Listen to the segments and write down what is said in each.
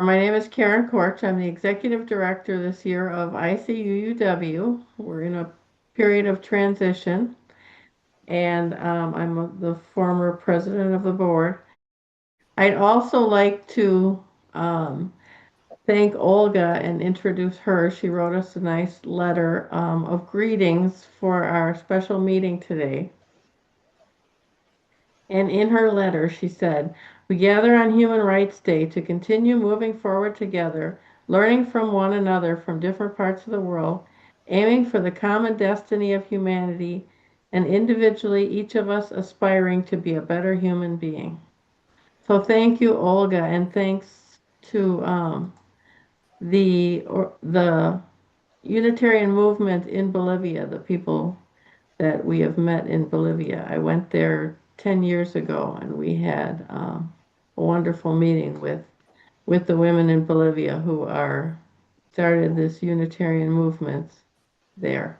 My name is Karen Korch. I'm the executive director this year of ICUUW. We're in a period of transition, and I'm the former president of the board. I'd also like to thank Olga and introduce her. She wrote us a nice letter of greetings for our special meeting today. And in her letter, she said, "We gather on Human Rights Day to continue moving forward together, learning from one another from different parts of the world, aiming for the common destiny of humanity, and individually, each of us aspiring to be a better human being." So thank you, Olga, and thanks to the Unitarian movement in Bolivia, the people that we have met in Bolivia. I went there 10 years ago and we had a wonderful meeting with the women in Bolivia who are started this Unitarian movement there.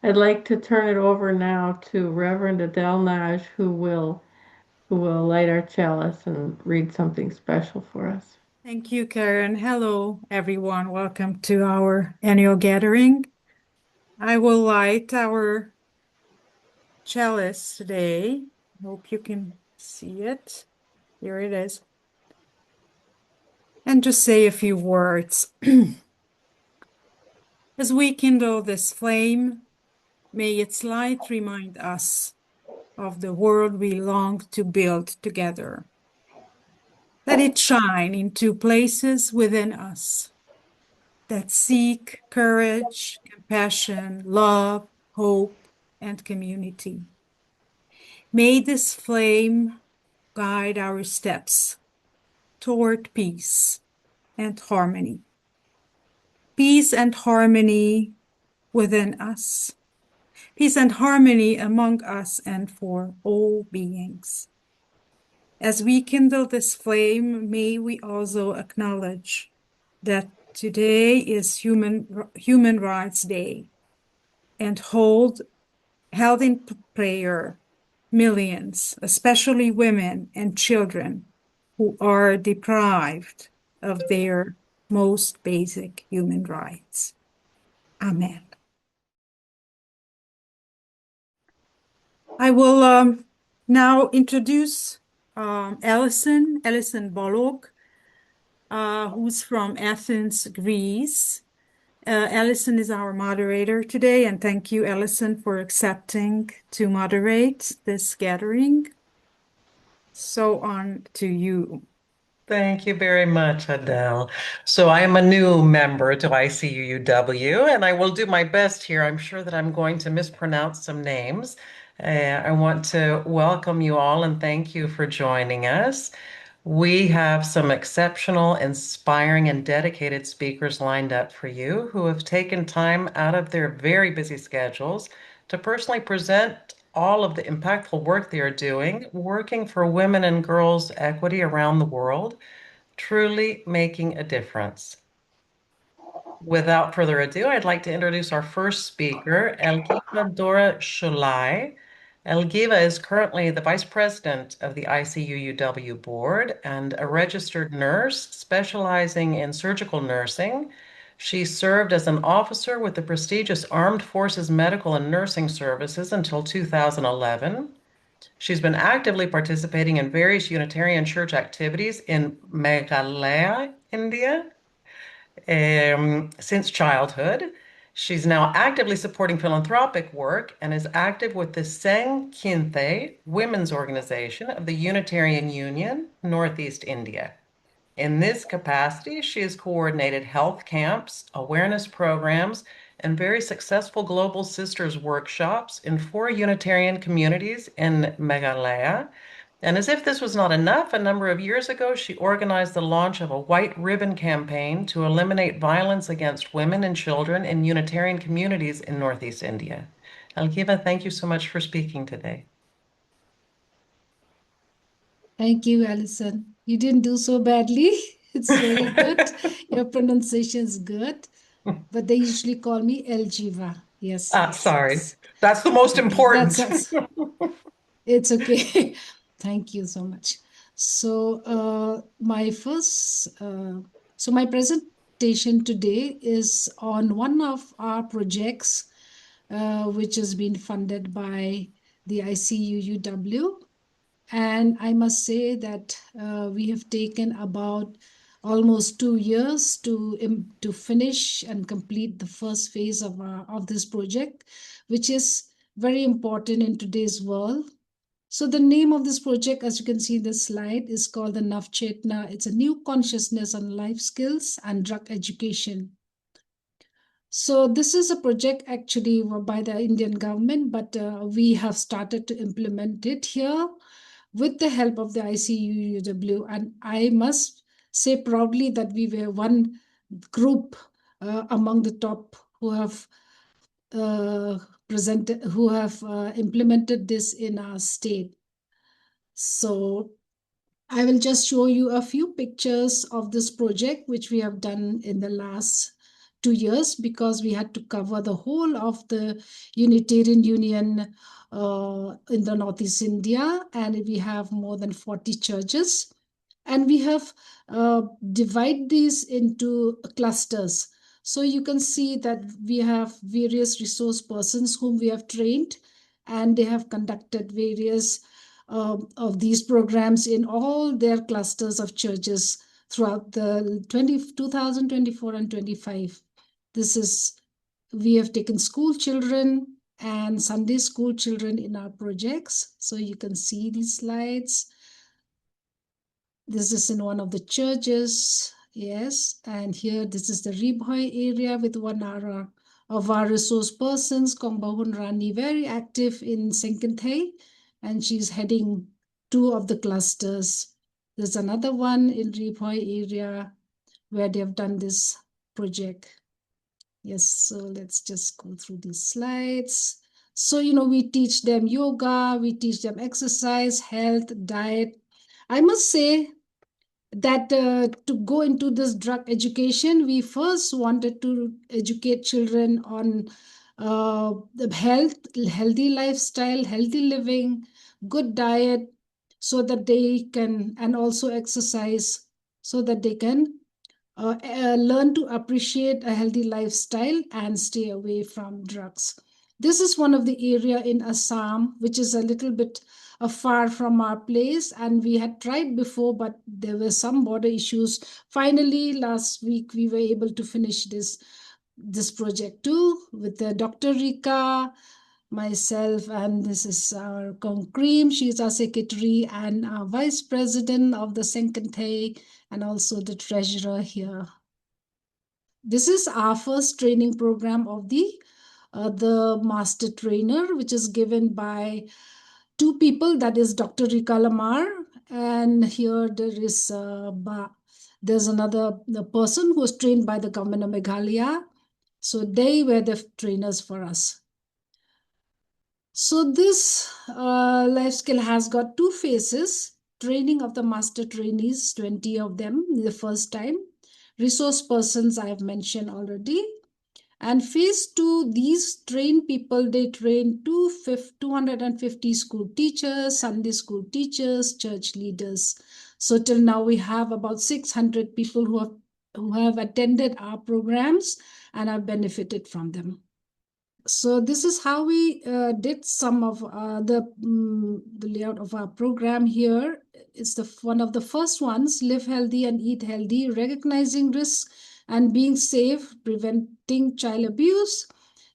I'd like to turn it over now to Reverend Adele Naj, who will light our chalice and read something special for us. Thank you, Karen. Hello, everyone. Welcome to our annual gathering. I will light our chalice today. Hope you can see it. Here it is. And just say a few words. As we kindle this flame, may its light remind us of the world we long to build together. Let it shine into places within us that seek courage, compassion, love, hope, and community. May this flame guide our steps toward peace and harmony. Peace and harmony within us. Peace and harmony among us and for all beings. As we kindle this flame, may we also acknowledge that today is Human Rights Day and held in prayer millions, especially women and children, who are deprived of their most basic human rights. Amen. I will now introduce Alison Bolog, who's from Athens, Greece. Alison is our moderator today, and thank you, Alison, for accepting to moderate this gathering. So on to you. Thank you very much, Adele. So I am a new member to ICUUW, and I will do my best here. I'm sure that I'm going to mispronounce some names. I want to welcome you all and thank you for joining us. We have some exceptional, inspiring, and dedicated speakers lined up for you who have taken time out of their very busy schedules to personally present all of the impactful work they are doing, working for women and girls' equity around the world, truly making a difference. Without further ado, I'd like to introduce our first speaker, Elgiva Dora Shulai. Elgiva is currently the Vice President of the ICUUW Board and a registered nurse specializing in surgical nursing. She served as an officer with the prestigious Armed Forces Medical and Nursing Services until 2011. She's been actively participating in various Unitarian Church activities in Meghalaya, India, since childhood. She's now actively supporting philanthropic work and is active with the Seng Kinthe Women's Organization of the Unitarian Union, Northeast India. In this capacity, she has coordinated health camps, awareness programs, and very successful Global Sisters workshops in 4 Unitarian communities in Meghalaya. And as if this was not enough, a number of years ago, she organized the launch of a white ribbon campaign to eliminate violence against women and children in Unitarian communities in Northeast India. Elgiva, thank you so much for speaking today. Thank you, Alison. You didn't do so badly. It's very good. Your pronunciation is good, but they usually call me Eljiva. Yes, yes, Sorry. yes. That's the most Okay, important. it's okay. Thank you so much. So my first So my presentation today is on one of our projects, which has been funded by the ICUUW. And I must say that we have taken about almost 2 years to finish and complete the first phase of this project, which is very important in today's world. So the name of this project, as you can see in the slide, is called the Navchetna. It's a new consciousness on life skills and drug education. So this is a project actually by the Indian government, but we have started to implement it here with the help of the ICUUW. And I must say proudly that we were one group among the top who have implemented this in our state. So I will just show you a few pictures of this project, which we have done in the last 2 years, because we had to cover the whole of the Unitarian Union in the Northeast India, and we have more than 40 churches. And we have divided these into clusters. So you can see that we have various resource persons whom we have trained, and they have conducted various of these programs in all their clusters of churches throughout the 2024 and 25. We have taken school children and Sunday school children in our projects. So you can see these slides. This is in one of the churches, yes. And here, this is the Ribhoi area with one hour of our resource persons, Kombahun Rani, very active in Senkenthai, and she's heading 2 of the clusters. There's another one in Ribhoi area where they have done this project. Yes, so let's just go through these slides. So, we teach them yoga, we teach them exercise, health, diet. I must say that to go into this drug education, we first wanted to educate children on the healthy lifestyle, healthy living, good diet, so that they can, and also exercise, so that they can learn to appreciate a healthy lifestyle and stay away from drugs. This is one of the area in Assam, which is a little bit far from our place, and we had tried before, but there were some border issues. Finally, last week we were able to finish this project too with Dr. Rika, myself, and this is our Concream. She's our secretary and our vice president of the Senkenthai, and also the treasurer here. This is our first training program of the master trainer, which is given by 2 people, that is Dr. Rika Lamar, and here there's another person who was trained by the government of Meghalaya. So they were the trainers for us. So this life skill has got 2 phases. Training of the master trainees, 20 of them the first time. Resource persons I have mentioned already. And phase 2, these trained people, they train 250 school teachers, Sunday school teachers, church leaders. So till now we have about 600 people who have attended our programs and have benefited from them. So this is how we did some of the layout of our program here. It's one of the first ones: live healthy and eat healthy, recognizing risks and being safe, preventing child abuse.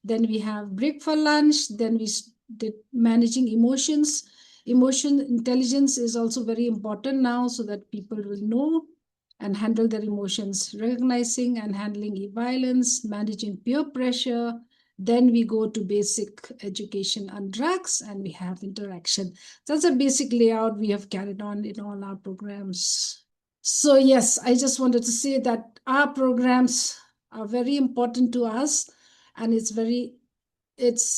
Then we have break for lunch. Then we did managing emotions. Emotion intelligence is also very important now, so that people will know and handle their emotions, recognizing and handling violence, managing peer pressure. Then we go to basic education on drugs, and we have interaction. That's a basic layout we have carried on in all our programs. So yes, I just wanted to say that our programs are very important to us, and it's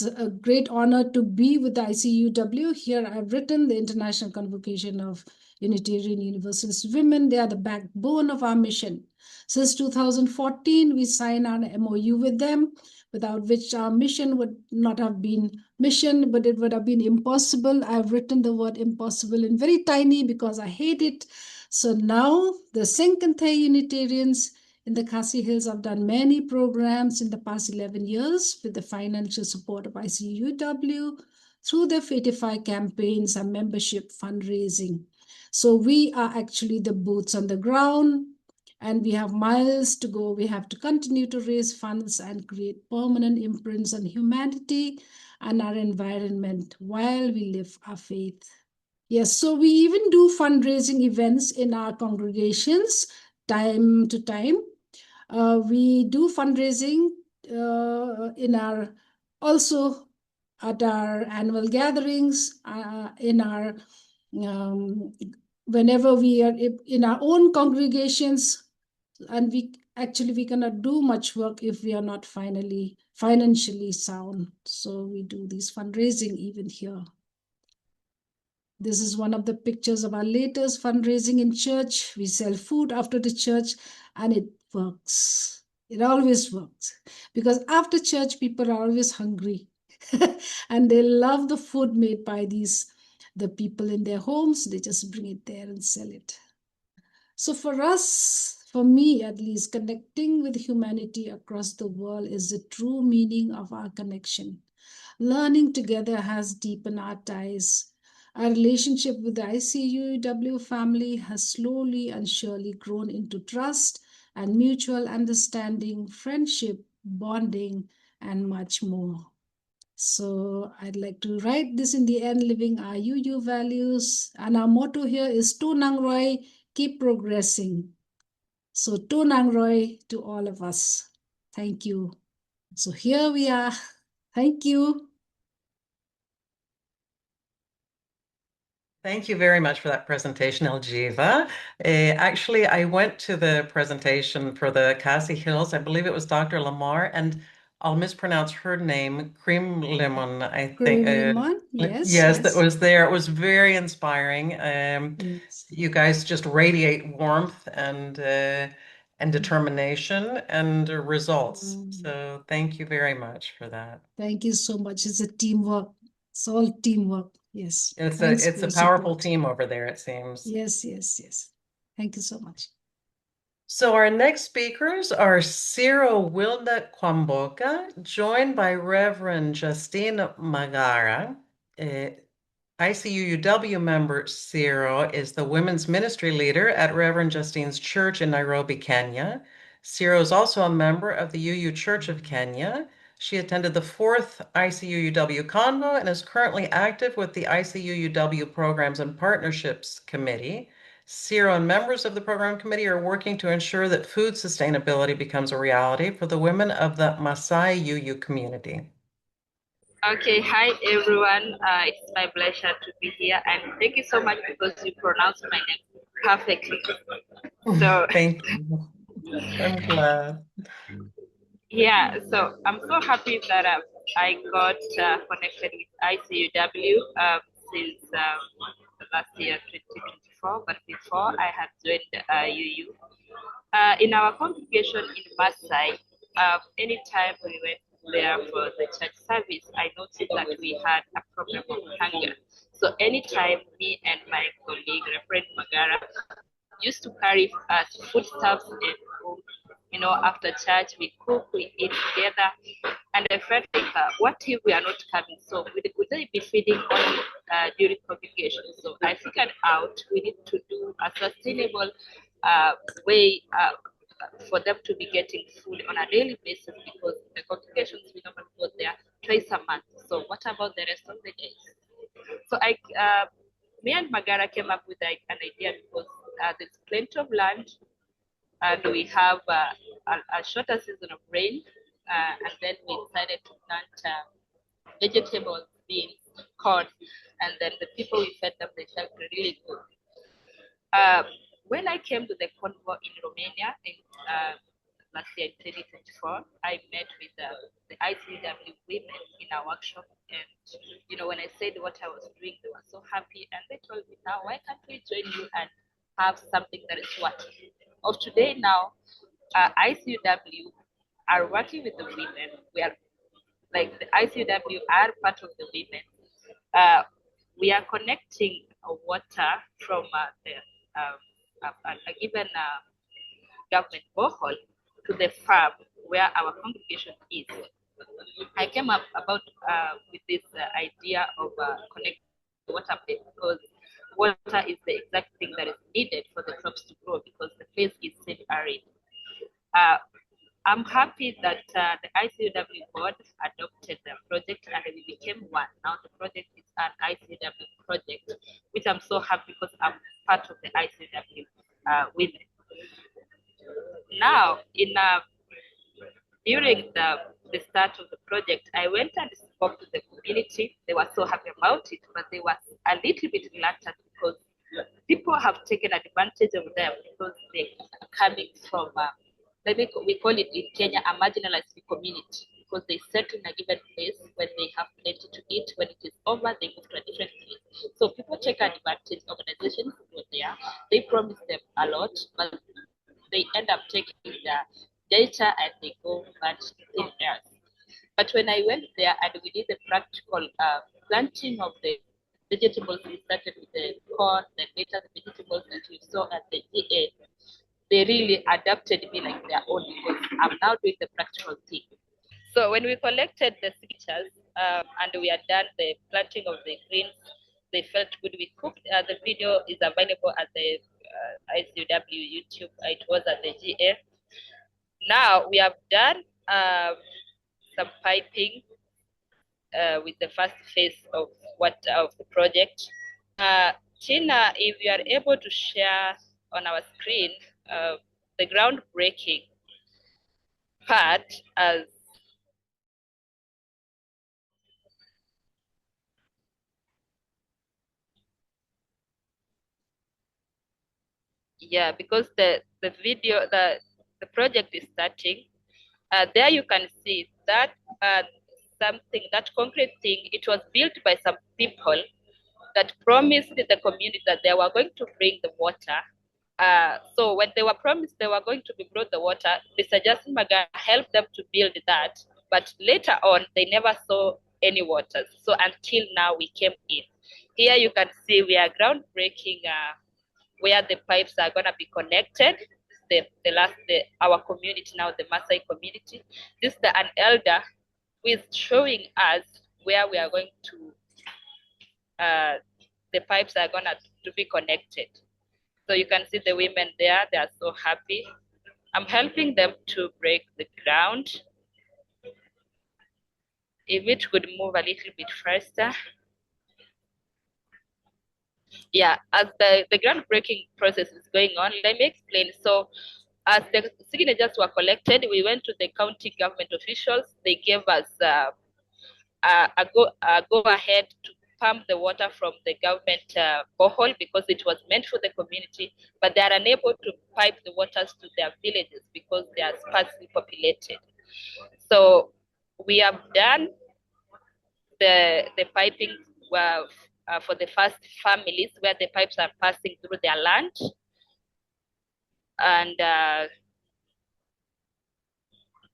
a great honor to be with the ICUUW. Here I've written the International Convocation of Unitarian Universalist Women. They are the backbone of our mission. Since 2014, we signed our MOU with them, without which our mission would not have been mission, but it would have been impossible. I've written the word impossible in very tiny because I hate it. So now the Sankantay Unitarians in the Khasi Hills have done many programs in the past 11 years with the financial support of ICUUW through their Fatify campaigns and membership fundraising. So we are actually the boots on the ground, and we have miles to go. We have to continue to raise funds and create permanent imprints on humanity and our environment while we live our faith. Yes, so we even do fundraising events in our congregations time to time. We do fundraising in our also at our annual gatherings, in our whenever we are in our own congregations, and we cannot do much work if we are not financially sound. So we do these fundraising even here. This is one of the pictures of our latest fundraising in church. We sell food after the church, and it works. It always works because after church, people are always hungry and they love the food made by the people in their homes. They just bring it there and sell it. So for us, for me at least, connecting with humanity across the world is the true meaning of our connection. Learning together has deepened our ties. Our relationship with the ICUUW family has slowly and surely grown into trust and mutual understanding, friendship, bonding, and much more. So I'd like to write this in the end, living our UU values. And our motto here is Tu Nang Roy, keep progressing. So Tu Nang Roy to all of us. Thank you. So here we are. Thank you. Thank you very much for that presentation, Eljiva. Actually, I went to the presentation for the Khasi Hills. I believe it was Dr. Lamar, and I'll mispronounce her name, Cream Lemon, I think. Cream lemon. Yes, Yes, that yes. was there. It was very inspiring. Yes. You guys just radiate warmth and determination and results. So thank you very much for that. Thank you so much. It's a teamwork. It's all teamwork. Yes. Thanks for It's a your powerful support. team over there, it seems. Yes, yes, yes. Thank you so much. So our next speakers are Ciro Wilda Kwamboka, joined by Reverend Justine Magara. ICUUW member Ciro is the women's ministry leader at Reverend Justine's church in Nairobi, Kenya. Ciro is also a member of the UU Church of Kenya. She attended the fourth ICUUW Convo and is currently active with the ICUUW Programs and Partnerships Committee. Ciro and members of the program committee are working to ensure that food sustainability becomes a reality for the women of the Maasai UU community. Okay, hi everyone. It's my pleasure to be here, and thank you so much because you pronounced my name perfectly. So Thank you. I'm glad. yeah, so I'm so happy that I got connected with ICUW since last year, 2024. But before I had joined UU, in our congregation in Maasai, anytime we went there for the church service, I noticed that we had a problem of hunger. So anytime me and my colleague, Reverend Magara, used to carry foodstuffs and food, after church, we cook, we eat together. And I felt like, what if we are not coming? So would they be feeding only during congregation? So I figured out we need to do a sustainable way for them to be getting food on a daily basis because the congregations we normally go there twice a month. So what about the rest of the days? So me and Magara came up with an idea because there's plenty of land and we have a shorter season of rain, and then we decided to plant vegetables, beans, corn, and then the people we fed them, they felt really good. When I came to the convo in Romania in last year in 2024, I met with the ICW women in a workshop. And, when I said what I was doing, they were so happy. And they told me, now, why can't we join you and have something that is what? Of today now, ICUW are working with the women. We are like the ICUW are part of the women. We are connecting water from the given government borehole to the farm where our congregation is. I came up about with this idea of connecting water pipe because water is the exact thing that is needed for the crops to grow because the place is semi-arid. I'm happy that the ICUUW board adopted the project and we became one. Now the project is an ICUUW project, which I'm so happy because I'm part of the ICUUW women. Now, during the start of the project, I went and spoke to the community. They were so happy about it, but they were a little bit reluctant because people have taken advantage of them because they are coming from, we call it in Kenya, a marginalized community because they settle in a given place when they have plenty to eat. When it is over, they move to a different place. So people take advantage. Organizations go there. They promise them a lot, but they end up taking the data and they go much in else. But when I went there and we did the practical planting of the vegetables, we started with the corn, the later the vegetables that we saw at the GA, they really adapted me like their own because I'm now doing the practical thing. So when we collected the signatures and we had done the planting of the greens, they felt good. We cooked. The video is available at the ICUUW YouTube. It was at the GA. Now we have done some piping with the first phase of the project. Tina, if you are able to share on our screen the groundbreaking part as yeah, because the video the project is starting. There you can see that something, that concrete thing, it was built by some people that promised the community that they were going to bring the water. So when they were promised they were going to be brought the water, Mr. Justin Maga helped them to build that. But later on, they never saw any water. So until now, we came in. Here you can see we are groundbreaking where the pipes are going to be connected. Our community now, the Maasai community. This is an elder who is showing us where we are going to, the pipes are going to be connected. So you can see the women there, they are so happy. I'm helping them to break the ground. If it could move a little bit faster. Yeah, as the groundbreaking process is going on, let me explain. So as the signatures were collected, we went to the county government officials. They gave us a go ahead to pump the water from the government borehole because it was meant for the community, but they are unable to pipe the waters to their villages because they are sparsely populated. So we have done the piping for the first families where the pipes are passing through their land. And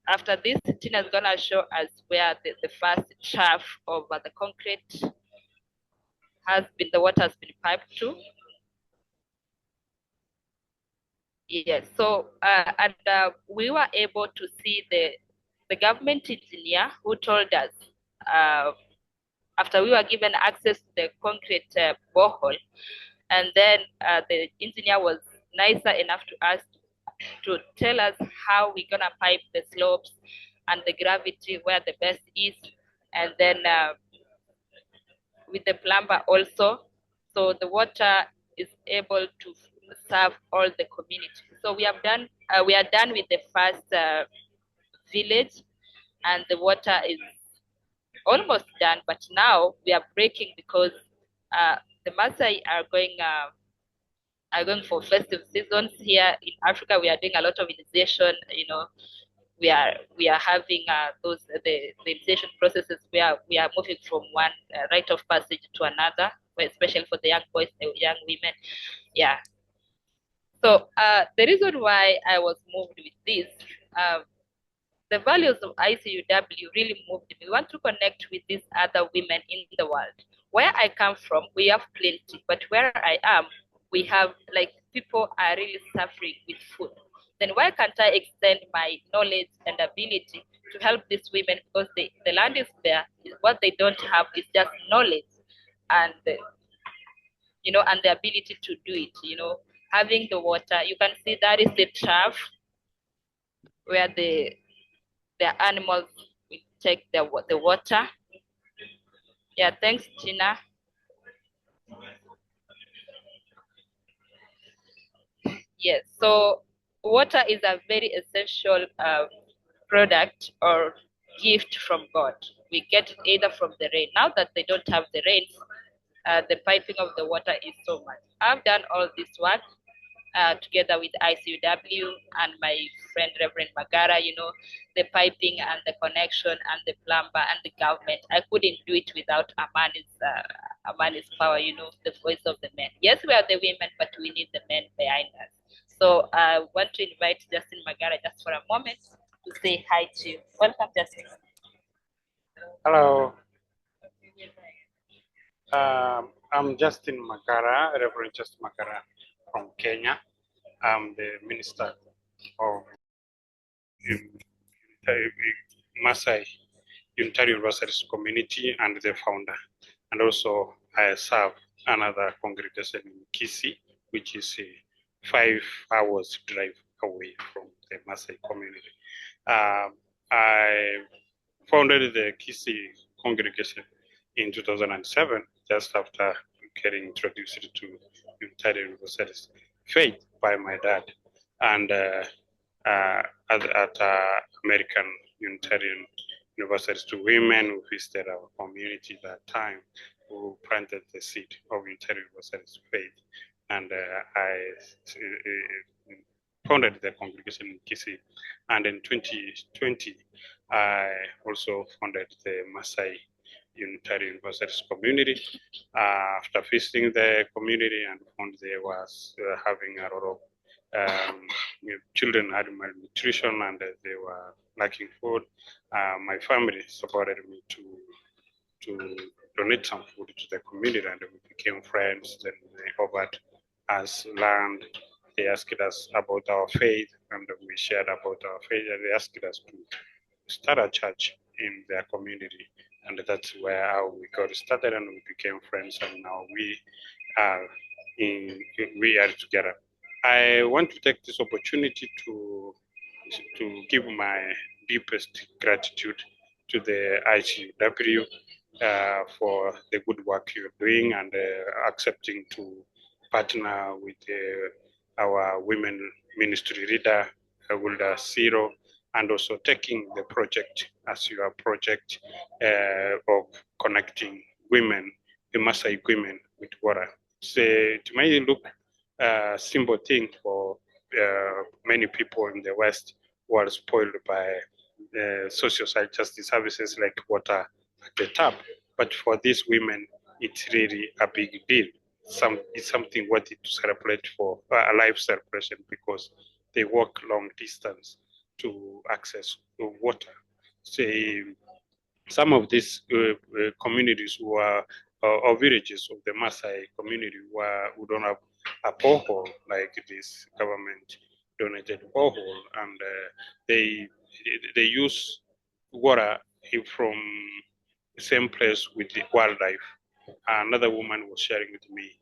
after this, Tina is gonna show us where the first shaft of the concrete the water has been piped to. Yes, so we were able to see the government engineer who told us after we were given access to the concrete borehole, and then the engineer was nicer enough to us to tell us how we're gonna pipe the slopes and the gravity where the best is, and then with the plumber also, so the water is able to serve all the community. So we are done with the first village, and the water is almost done. But now we are breaking because the Maasai are going for festive seasons here in Africa. We are doing a lot of initiation. We are having the initiation processes where we are moving from one rite of passage to another, especially for the young boys, the young women. Yeah. So the reason why I was moved with this, the values of ICUUW really moved me. We want to connect with these other women in the world. Where I come from, we have plenty, but where I am, we have like people are really suffering with food. Then why can't I extend my knowledge and ability to help these women? Because the land is there. What they don't have is just knowledge and and the ability to do it. Having the water. You can see that is the trough where the animals will take the water. Yeah, thanks, Gina. Yes, so water is a very essential product or gift from God. We get it either from the rain. Now that they don't have the rains, the piping of the water is so much. I've done all this work together with ICUUW and my friend Reverend Magara, the piping and the connection and the plumber and the government. I couldn't do it without Amani's power, the voice of the men. Yes, we are the women, but we need the men behind us. So I want to invite Justin Magara just for a moment to say hi to you. Welcome, Justin. Hello. I'm Justin Magara, Reverend Justin Magara from Kenya. I'm the minister of Masai Unitarian Universalist community and the founder. And also I serve another congregation in Kisii, which is 5 hours drive away from the Masai community. I founded the Kisii congregation in 2007, just after getting introduced to Unitarian Universalist faith by my dad, and at American Unitarian Universalist women who visited our community that time, who planted the seed of Unitarian Universalist faith, and I founded the congregation in Kisii, and in 2020 I also founded the Masai Unitarian Universalist community. After visiting the community and found they was having a lot of children had malnutrition and they were lacking food, my family supported me to donate some food to the community, and we became friends. Then they offered us land. They asked us about our faith, and we shared about our faith, and they asked us to start a church in their community. And that's where we got started, and we became friends, and now we are together. I want to take this opportunity to give my deepest gratitude to the ICUUW for the good work you're doing, and accepting to partner with our women ministry leader, Wilda Siro, and also taking the project as your project of connecting women, the Maasai women, with water. So it may look a simple thing for many people in the West who are spoiled by social justice services like water at the tap. But for these women, it's really a big deal. It's something worthy to celebrate, for a life celebration, because they walk long distance to access water. Say, some of these communities who are or villages of the Maasai community who don't have a borehole like this government donated borehole, and they use water from the same place with the wildlife. Another woman was sharing with me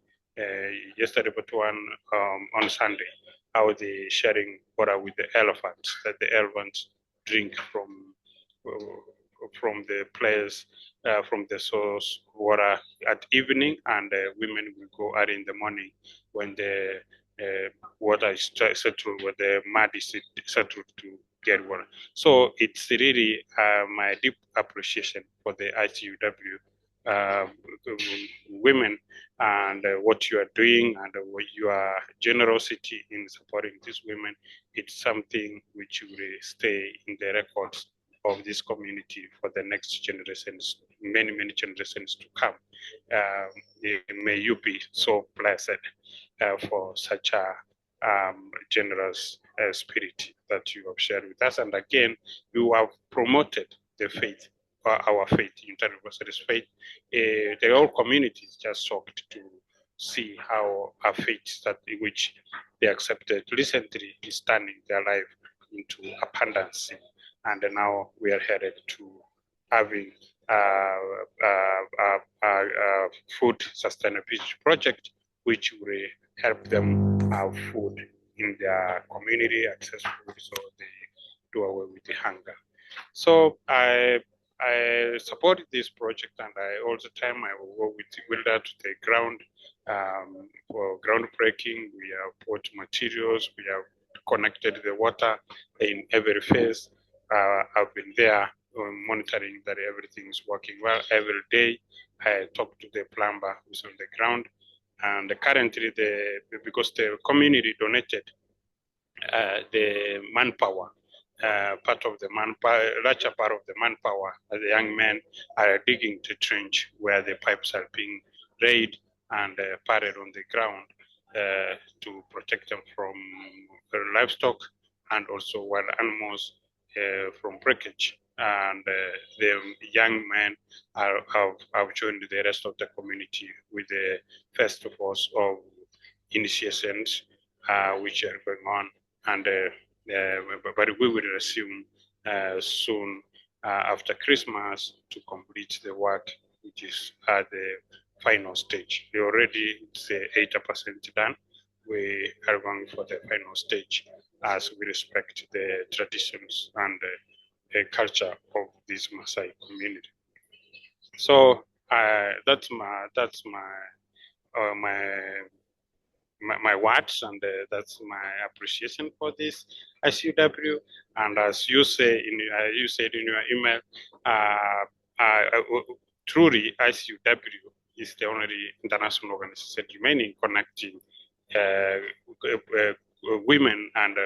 yesterday, but on Sunday, how they sharing water with the elephants, that the elephants drink from the place, from the source water at evening, and women will go early in the morning when the water is settled, where the mud is settled, to get water. So it's really my deep appreciation for the ICUUW women, and what you are doing, and your generosity in supporting these women. It's something which will stay in the records of this community for the next generations, many generations to come. May you be so blessed for such a generous spirit that you have shared with us. And again, you have promoted the faith, our faith, Universalist faith. The whole community is just shocked to see how a fate that in which they accepted recently is turning their life into abundance. And now we are headed to having a food sustainability project, which will help them have food in their community, access food, so they do away with the hunger. So I support this project, and all the time I will go with the welder to the ground for groundbreaking. We have put materials, we have connected the water in every phase. I've been there monitoring that everything is working well every day. I talk to the plumber who's on the ground, and currently because the community donated the manpower. Part of the manpower, larger part of the manpower, the young men are digging the trench where the pipes are being laid and padded on the ground to protect them from livestock and also wild animals from breakage. And the young men have joined the rest of the community with the festivals of initiations which are going on. And but we will resume soon after Christmas to complete the work, which is at the final stage. We already it's 80% done. We are going for the final stage as we respect the traditions and the culture of this Maasai community. So that's my words, and that's my appreciation for this ICUUW. And as you say you said in your email, truly ICUUW is the only international organization remaining connecting women and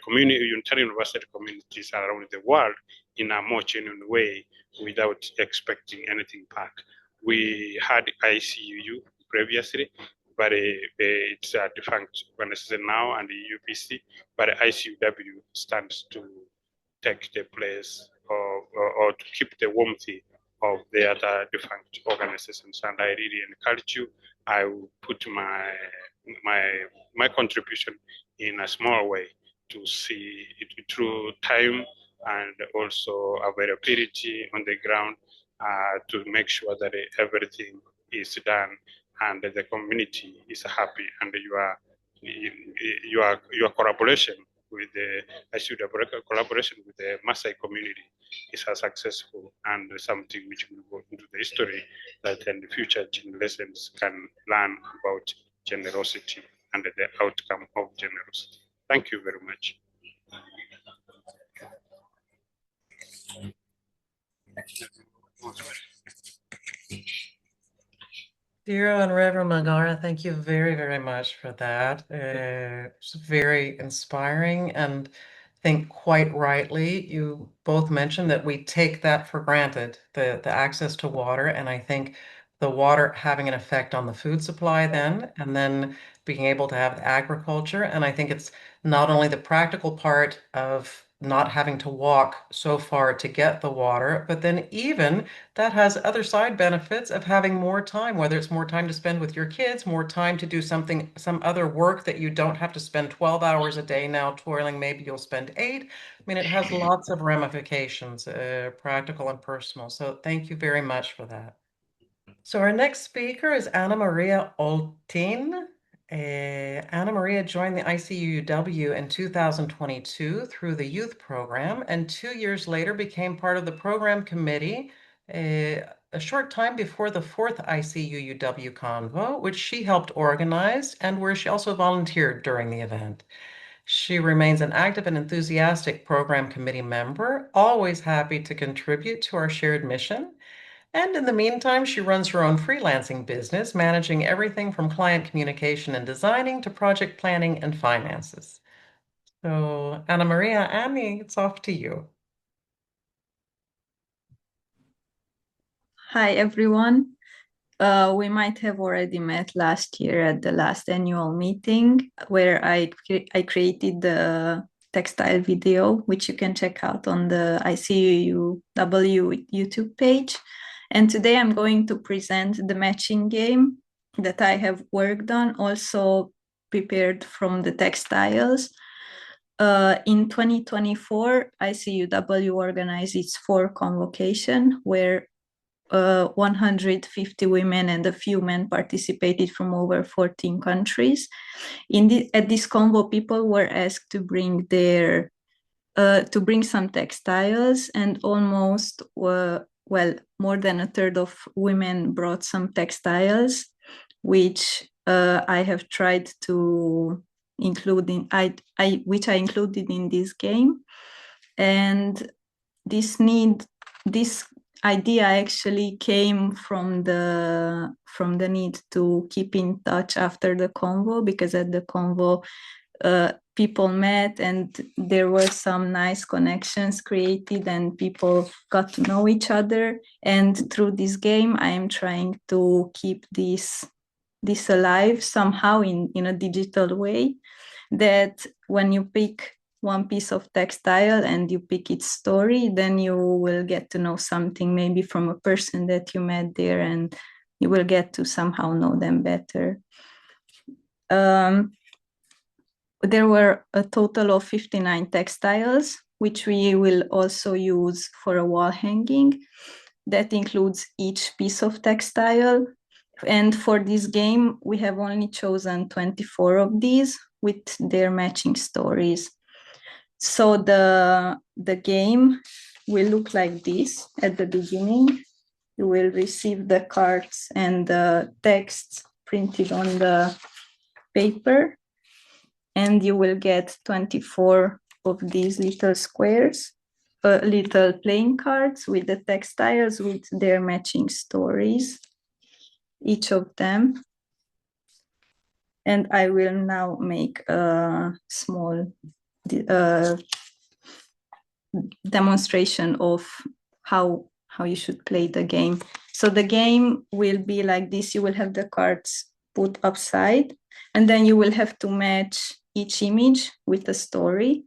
community Unitarian Universalist communities around the world in a more genuine way without expecting anything back. We had ICUUW previously, but it's a defunct organization now, and the UPC, but ICUUW stands to take the place of, or to keep the warmth of the other defunct organizations. And I really encourage you. I will put my contribution in a small way to see it through time and also availability on the ground to make sure that everything is done and the community is happy, and your collaboration with the collaboration with the Maasai community is a successful and something which will go into the history that then the future generations can learn about generosity and the outcome of generosity. Thank you very much. Dear and Reverend Magara, thank you very, very much for that. It's very inspiring, and I think quite rightly, you both mentioned that we take that for granted, the access to water, and I think the water having an effect on the food supply then, and then being able to have agriculture. And I think it's not only the practical part of not having to walk so far to get the water, but then even that has other side benefits of having more time, whether it's more time to spend with your kids, more time to do something, some other work that you don't have to spend 12 hours a day now toiling, maybe you'll spend 8. I mean, it has lots of ramifications, practical and personal. So thank you very much for that. So our next speaker is Anna Maria Oltin. Anna Maria joined the ICUUW in 2022 through the youth program, and 2 years later became part of the program committee a short time before the 4th ICUUW Convo, which she helped organize and where she also volunteered during the event. She remains an active and enthusiastic program committee member, always happy to contribute to our shared mission. And in the meantime, she runs her own freelancing business, managing everything from client communication and designing to project planning and finances. So, Anna Maria, Annie, it's off to you. Hi, everyone. We might have already met last year at the last annual meeting where I created the textile video, which you can check out on the ICUUW YouTube page. And today I'm going to present the matching game. that I have worked on, also prepared from the textiles. In 2024, ICUUW organized its 4th convocation, where 150 women and a few men participated from over 14 countries. At this convo, people were asked to bring some textiles, and almost, more than a third of women brought some textiles, which I have tried to include which I included in this game. And this idea actually came from the need to keep in touch after the convo, because at the convo people met and there were some nice connections created and people got to know each other. And through this game, I am trying to keep this alive somehow in a digital way, that when you pick one piece of textile and you pick its story, then you will get to know something maybe from a person that you met there, and you will get to somehow know them better. There were a total of 59 textiles, which we will also use for a wall hanging. That includes each piece of textile. And for this game, we have only chosen 24 of these with their matching stories. So the game will look like this at the beginning. You will receive the cards and the texts printed on the paper, and you will get 24 of these little squares, little playing cards with the textiles with their matching stories, each of them. And I will now make a small demonstration of how you should play the game. So the game will be like this. You will have the cards put upside, and then you will have to match each image with a story.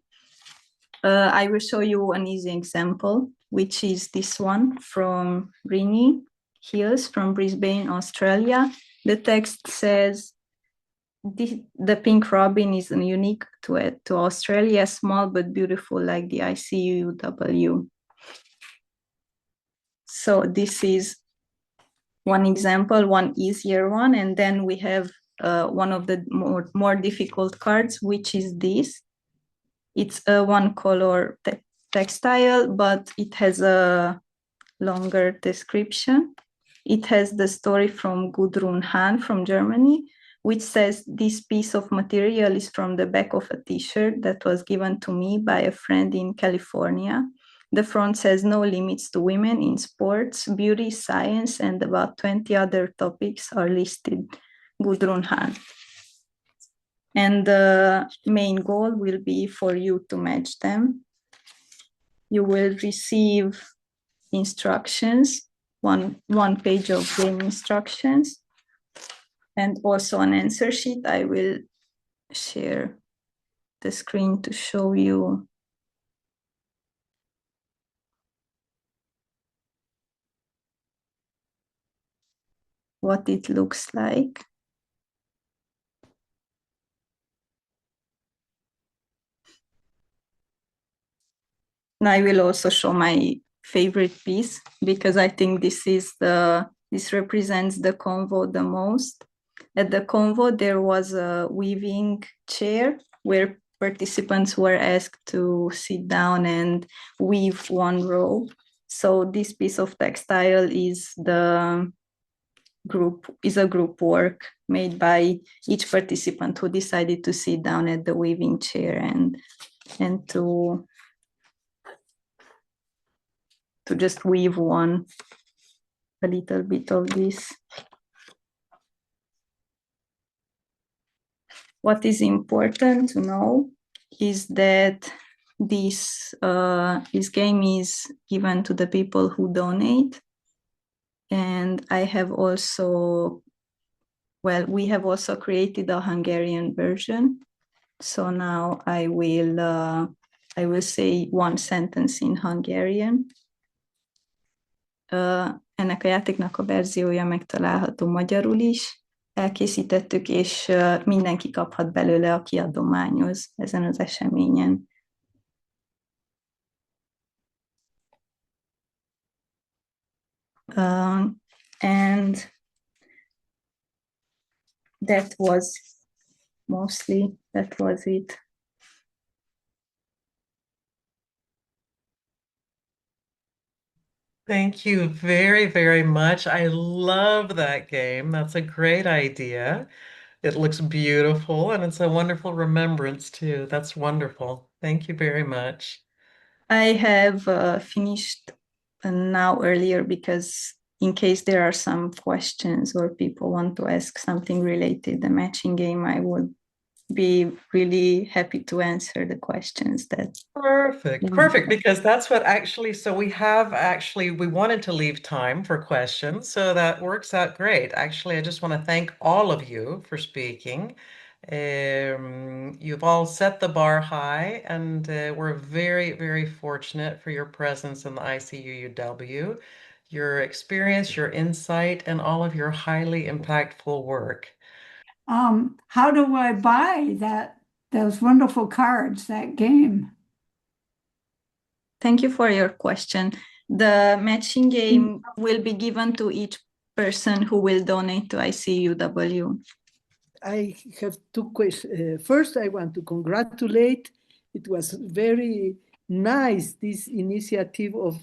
I will show you an easy example, which is this one from Rini Hills from Brisbane, Australia. The text says, the pink robin is unique to Australia, small but beautiful like the ICUUW. So this is one example, one easier one. And then we have one of the more difficult cards, which is this. It's a one color textile, but it has a longer description. It has the story from Gudrun Hahn from Germany, which says, this piece of material is from the back of a t-shirt that was given to me by a friend in California. The front says, no limits to women in sports, beauty, science, and about 20 other topics are listed. Gudrun Hahn. And the main goal will be for you to match them. You will receive instructions, one page of game instructions, and also an answer sheet. I will share the screen to show you what it looks like. And I will also show my favorite piece, because I think this represents the convo the most. At the convo, there was a weaving chair where participants were asked to sit down and weave one row. So this piece of textile is a group work made by each participant who decided to sit down at the weaving chair and to just weave a little bit of this. What is important to know is that this game is given to the people who donate. And we have also created a Hungarian version. So now I will say one sentence in Hungarian. Ennek a játéknak a verziója megtalálható magyarul is. elkészítettük, és mindenki kaphat belőle, aki adományoz ezen az eseményen. And that was it. Thank you very, very much. I love that game. That's a great idea. It looks beautiful and it's a wonderful remembrance too. That's wonderful. Thank you very much. I have finished now earlier because in case there are some questions or people want to ask something related the matching game, I would be really happy to answer the questions that Perfect, because that's what actually, so we wanted to leave time for questions, so that works out great. Actually, I just want to thank all of you for speaking. You've all set the bar high, and we're very, very fortunate for your presence in the ICUUW, your experience, your insight, and all of your highly impactful work. How do I buy those wonderful cards, that game? Thank you for your question. The matching game will be given to each person who will donate to ICUUW. I have two questions. First, I want to congratulate. It was very nice, this initiative of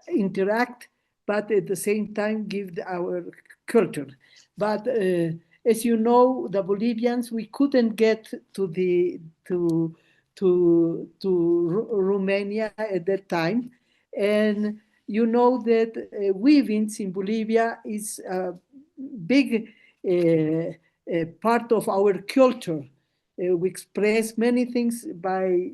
interact, but at the same time give our culture. But as you know, the Bolivians, we couldn't get to Romania at that time, and you know that weavings in Bolivia is a big part of our culture. We express many things by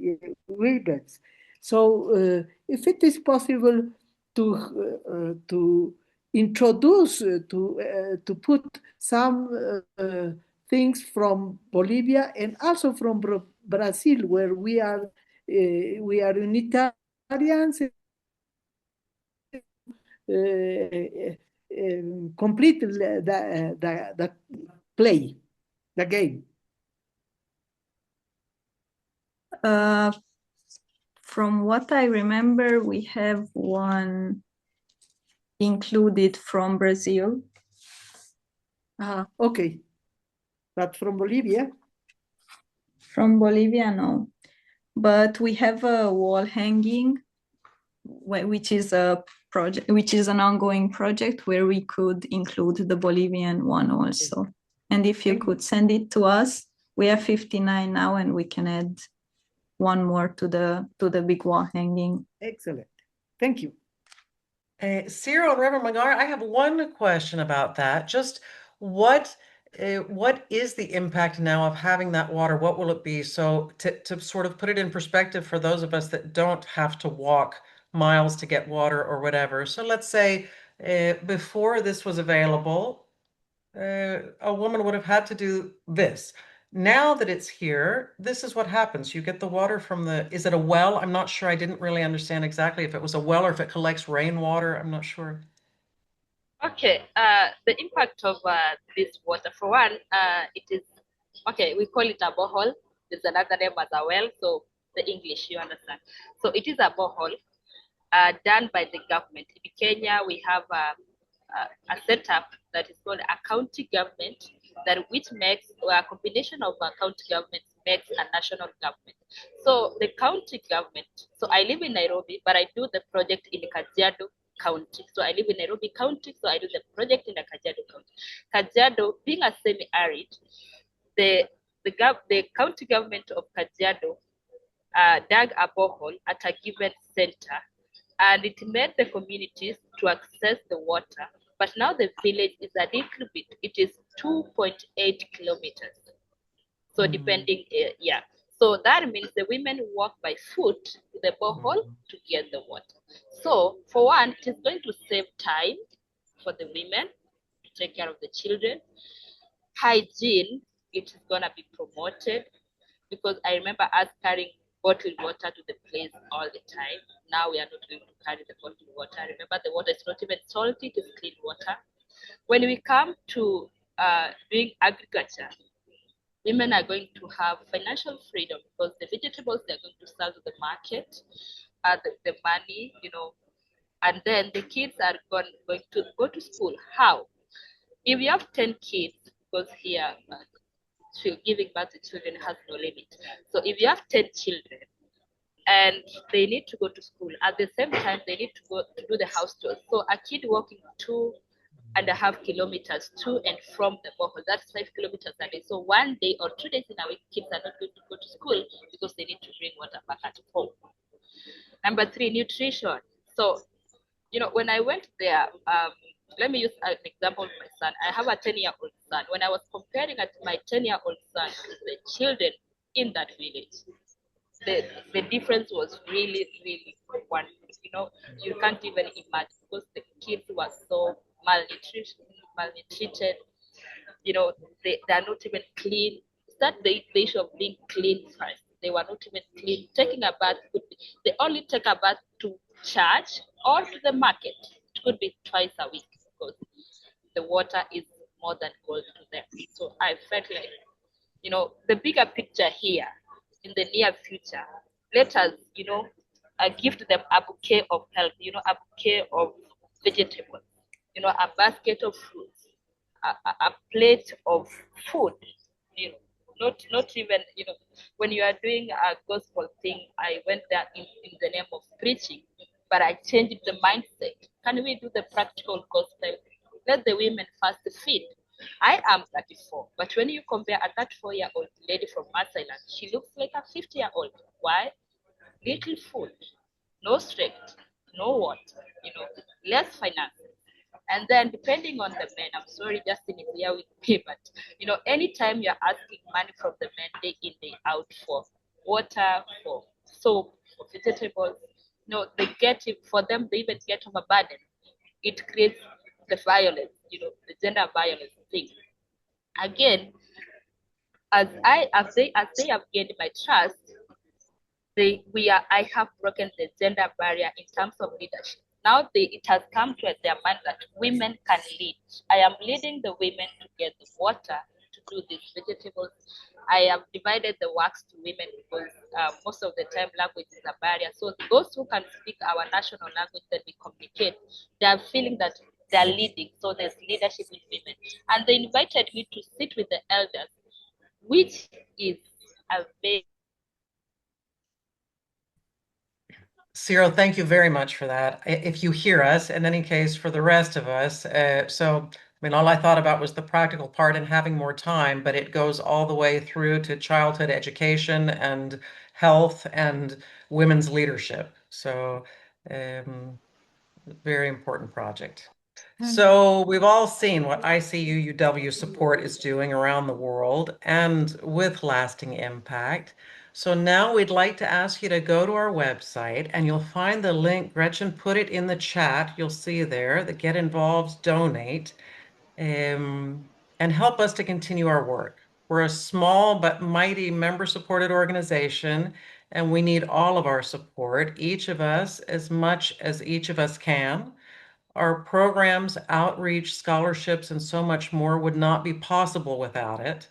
weavings. So if it is possible to introduce, to put some things from Bolivia and also from Brazil, where we are Unitarians, complete the play, the game. From what I remember, we have one included from Brazil. Okay. But from Bolivia? From Bolivia, no. But we have a wall hanging, which is a project, which is an ongoing project where we could include the Bolivian one also. And if you could send it to us, we have 59 now, and we can add one more to the big wall hanging. Excellent. Thank you. Cyril and Reverend Magar, I have one question about that. Just what is the impact now of having that water? What will it be? So to sort of put it in perspective for those of us that don't have to walk miles to get water or whatever. So let's say before this was available, a woman would have had to do this. Now that it's here, this is what happens. You get the water from is it a well? I'm not sure. I didn't really understand exactly if it was a well or if it collects rainwater. I'm not sure. Okay, the impact of this water, for one, it is, okay, we call it a borehole. There's another name as a well, so the English, you understand. So it is a borehole done by the government. In Kenya, we have a setup that is called a county government, which makes a combination of a county government makes a national government. So the county government, so I live in Nairobi, but I do the project in Kajiado County. So I live in Nairobi County, so I do the project in the Kajiado County. Kajiado, being a semi-arid, the county government of Kajiado dug a borehole at a given center, and it made the communities to access the water. But now the village is a little bit, it is 2.8 kilometers. So depending, yeah. So that means the women walk by foot to the borehole to get the water. So for one, it is going to save time for the women to take care of the children. Hygiene, it is gonna be promoted, because I remember us carrying bottled water to the place all the time. Now we are not going to carry the bottled water. Remember, the water is not even salty, it is clean water. When we come to doing agriculture, women are going to have financial freedom because the vegetables they're going to sell to the market, the money, and then the kids are going to go to school. How? If you have 10 kids, because here giving birth to children has no limit. So if you have 10 children and they need to go to school, at the same time, they need to go to do the house chores. So a kid walking 2.5 kilometers to and from the borehole, that's 5 kilometers a day. So 1 day or 2 days in a week, kids are not going to go to school because they need to bring water back at home. Number three, nutrition. So, when I went there, let me use an example of my son. I have a 10-year-old son. When I was comparing my 10-year-old son to the children in that village, the difference was really, really wonderful. You can't even imagine because the kids were so malnutrited. They are not even clean. Start the issue of being clean first. They were not even clean. Taking a bath they only take a bath to church or to the market. It could be twice a week because the water is more than gold to them. So I felt like, the bigger picture here in the near future, let us, gift them a bouquet of health, a bouquet of vegetables, a basket of fruits, a plate of food, not even, when you are doing a gospel thing, I went there in the name of preaching, but I changed the mindset. Can we do the practical gospel? Let the women first feed. I am 34, but when you compare a 34-year-old lady from Marseille, she looks like a 50-year-old. Why? Little food, no strength, no water, less finances. And then depending on the men, I'm sorry, Justin is here with me, but anytime you're asking money from the men day in, day out for water, for soap, for vegetables, they get it for them, they even get overburdened. It creates the violence, the gender violence thing. Again, as they have gained my trust, I have broken the gender barrier in terms of leadership. Now it has come to their mind that women can lead. I am leading the women to get the water to do these vegetables. I have divided the works to women because most of the time language is a barrier. So those who can speak our national language that we communicate, they are feeling that they are leading. So there's leadership with women. And they invited me to sit with the elders, which is a very Cyril, thank you very much for that. If you hear us, in any case, for the rest of us, all I thought about was the practical part and having more time, but it goes all the way through to childhood education and health and women's leadership. So, very important project. So we've all seen what ICUUW support is doing around the world and with lasting impact. So now we'd like to ask you to go to our website and you'll find the link. Gretchen put it in the chat. You'll see there the Get Involved, Donate, and help us to continue our work. We're a small but mighty member-supported organization, and we need all of our support, each of us as much as each of us can. Our programs, outreach, scholarships, and so much more would not be possible without it.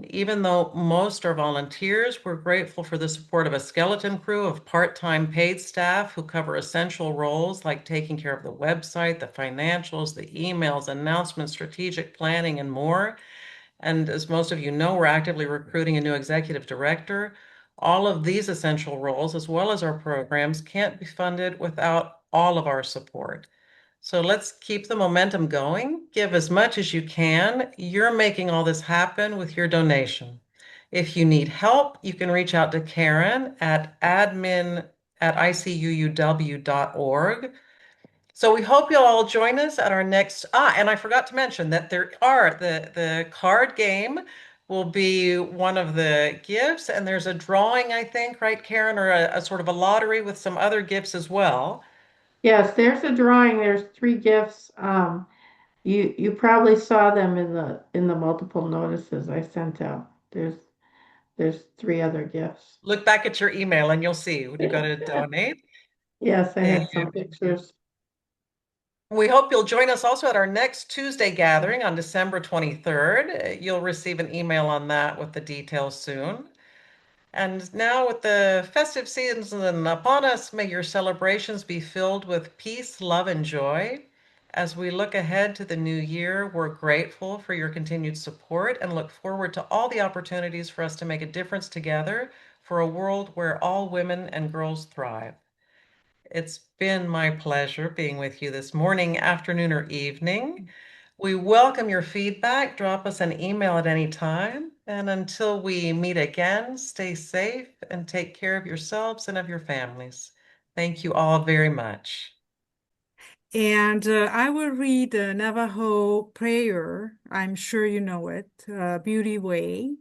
Even though most are volunteers, we're grateful for the support of a skeleton crew of part-time paid staff who cover essential roles like taking care of the website, the financials, the emails, announcements, strategic planning, and more. And as most of you know, we're actively recruiting a new executive director. All of these essential roles, as well as our programs, can't be funded without all of our support. So let's keep the momentum going. Give as much as you can. You're making all this happen with your donation. If you need help, you can reach out to Karen at admin@icuuw.org. So we hope you'll all join us at our next, and I forgot to mention that the card game will be one of the gifts, and there's a drawing, I think, right, Karen, or a sort of a lottery with some other gifts as well. Yes, there's a drawing. There's 3 gifts. You probably saw them in the multiple notices I sent out. There's 3 other gifts. Look back at your email and you'll see when you go to donate. Yes, I had some pictures. We hope you'll join us also at our next Tuesday gathering on December 23rd. You'll receive an email on that with the details soon. And now, with the festive season upon us, may your celebrations be filled with peace, love, and joy. As we look ahead to the new year, we're grateful for your continued support and look forward to all the opportunities for us to make a difference together for a world where all women and girls thrive. It's been my pleasure being with you this morning, afternoon, or evening. We welcome your feedback. Drop us an email at any time. And until we meet again, stay safe and take care of yourselves and of your families. Thank you all very much. And I will read the Navajo prayer. I'm sure you know it, Beauty Way.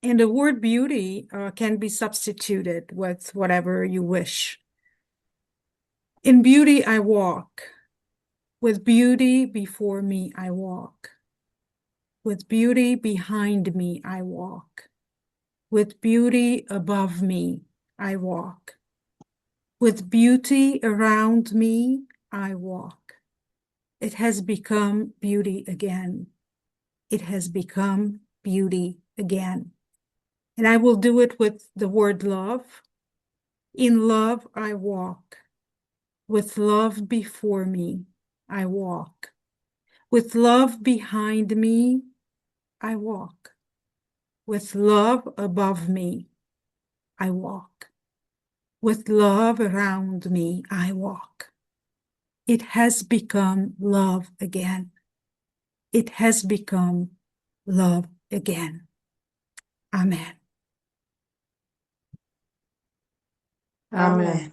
And the word beauty can be substituted with whatever you wish. In beauty I walk. With beauty before me I walk. With beauty behind me I walk. With beauty above me I walk. With beauty around me I walk. It has become beauty again. It has become beauty again. And I will do it with the word love. In love I walk. With love before me I walk. With love behind me I walk. With love above me I walk. With love around me I walk. It has become love again. It has become love again. Amen. Amen.